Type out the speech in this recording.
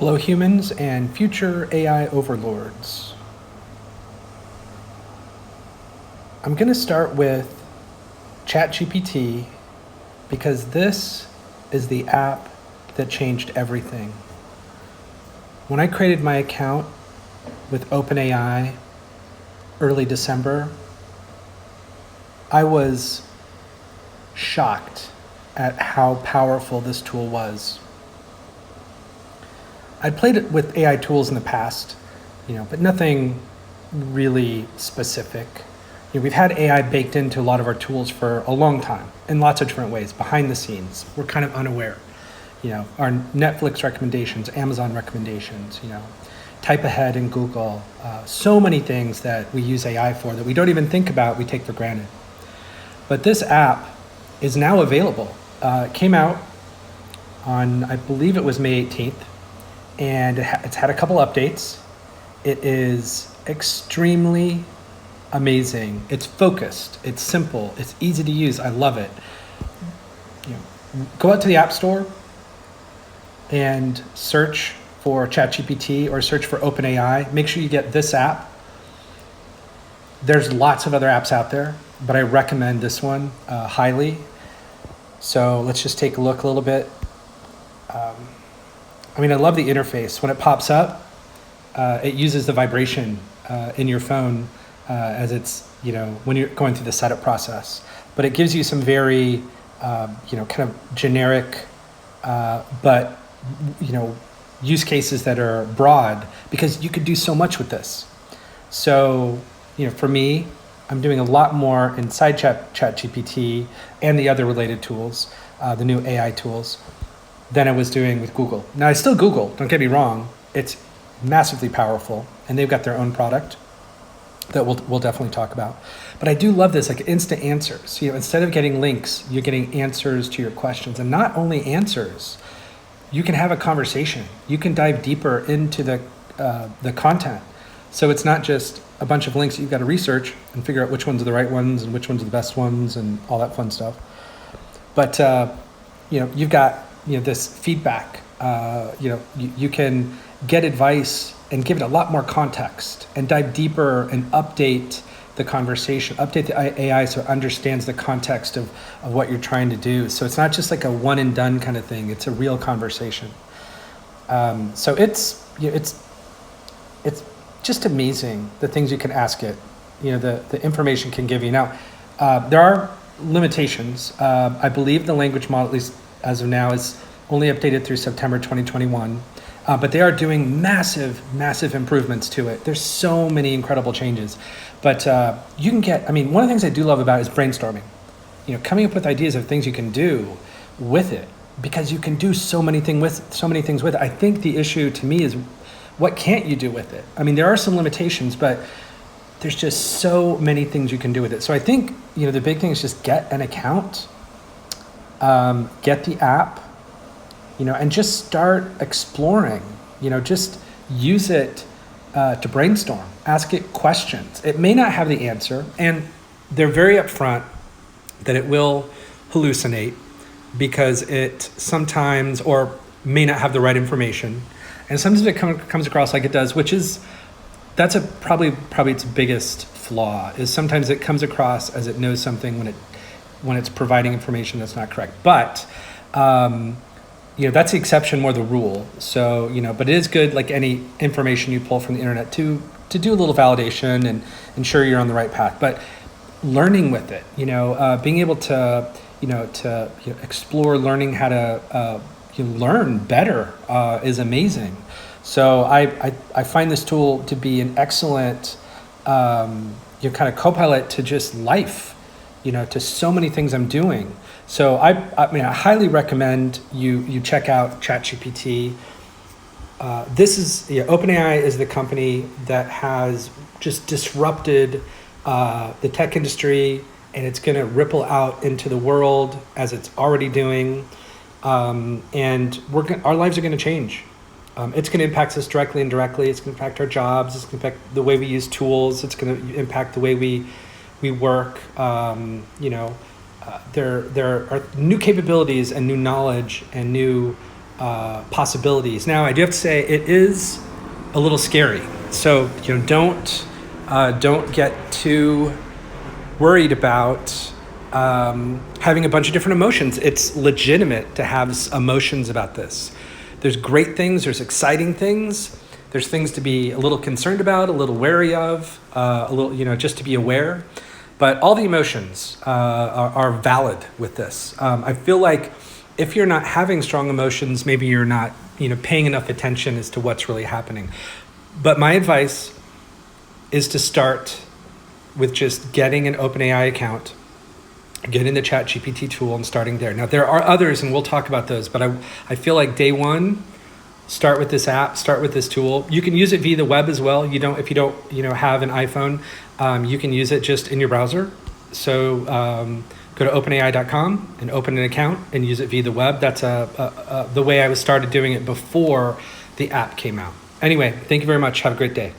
Hello, humans and future AI overlords. I'm going to start with ChatGPT because this is the app that changed everything. When I created my account with OpenAI early December, I was shocked at how powerful this tool was. I'd played it with AI tools in the past, but nothing really specific. We've had AI baked into a lot of our tools for a long time in lots of different ways, behind the scenes. We're kind of unaware. Our Netflix recommendations, Amazon recommendations, type ahead in Google, so many things that we use AI for that we don't even think about, we take for granted. But this app is now available. It came out on, I believe it was May 18th. And it's had a couple updates. It is extremely amazing. It's focused, it's simple, it's easy to use. I love it. Go out to the App Store and search for ChatGPT or search for OpenAI. Make sure you get this app. There's lots of other apps out there, but I recommend this one highly. So let's just take a look a little bit. I love the interface. When it pops up, it uses the vibration in your phone as it's, when you're going through the setup process. But it gives you some very, kind of generic, but, use cases that are broad because you could do so much with this. So, for me, I'm doing a lot more inside ChatGPT and the other related tools, the new AI tools, than I was doing with Google. Now, I still Google, don't get me wrong. It's massively powerful, and they've got their own product that we'll definitely talk about. But I do love this, like instant answers. Instead of getting links, you're getting answers to your questions. And not only answers, you can have a conversation. You can dive deeper into the content. So it's not just a bunch of links that you've got to research and figure out which ones are the right ones and which ones are the best ones and all that fun stuff. But, you've got this feedback, you can get advice and give it a lot more context and dive deeper and update the conversation, update the AI so it understands the context of what you're trying to do. So it's not just like a one and done kind of thing. It's a real conversation. So it's just amazing the things you can ask it, the information can give you. Now, there are limitations. I believe the language model, at least as of now, is only updated through September 2021, but they are doing massive improvements to it. There's so many incredible changes, but you can get, one of the things I do love about it is brainstorming, coming up with ideas of things you can do with it, because you can do so many things with it. I think the issue to me is what can't you do with it? There are some limitations, but there's just so many things you can do with it. So I think, the big thing is just get an account, get the app, and just start exploring, just use it to brainstorm, ask it questions. It may not have the answer, and they're very upfront that it will hallucinate because it sometimes or may not have the right information. And sometimes it comes across like it does, that's probably its biggest flaw, is sometimes it comes across as it knows something when it's providing information that's not correct. But, that's the exception, more the rule. So, but it is good, like any information you pull from the internet, to do a little validation and ensure you're on the right path. But learning with it, being able to, explore, learning how to learn better is amazing. So I find this tool to be an excellent, kind of co-pilot to just life, to so many things I'm doing. So I highly recommend you check out ChatGPT. This is, OpenAI is the company that has just disrupted the tech industry, and it's going to ripple out into the world as it's already doing. And our lives are going to change. It's going to impact us directly and indirectly. It's going to impact our jobs. It's going to impact the way we use tools. It's going to impact the way we work. There are new capabilities and new knowledge and new possibilities. Now, I do have to say it is a little scary. So don't get too worried about having a bunch of different emotions. It's legitimate to have emotions about this. There's great things, there's exciting things, there's things to be a little concerned about, a little wary of, a little, just to be aware. But all the emotions are valid with this. I feel like if you're not having strong emotions, maybe you're not, paying enough attention as to what's really happening. But my advice is to start with just getting an OpenAI account, getting the ChatGPT tool and starting there. Now, there are others, and we'll talk about those, but I feel like day one, start with this app, start with this tool. You can use it via the web as well. If you don't have an iPhone, you can use it just in your browser. So go to openai.com and open an account and use it via the web. That's the way I started doing it before the app came out. Anyway, thank you very much. Have a great day.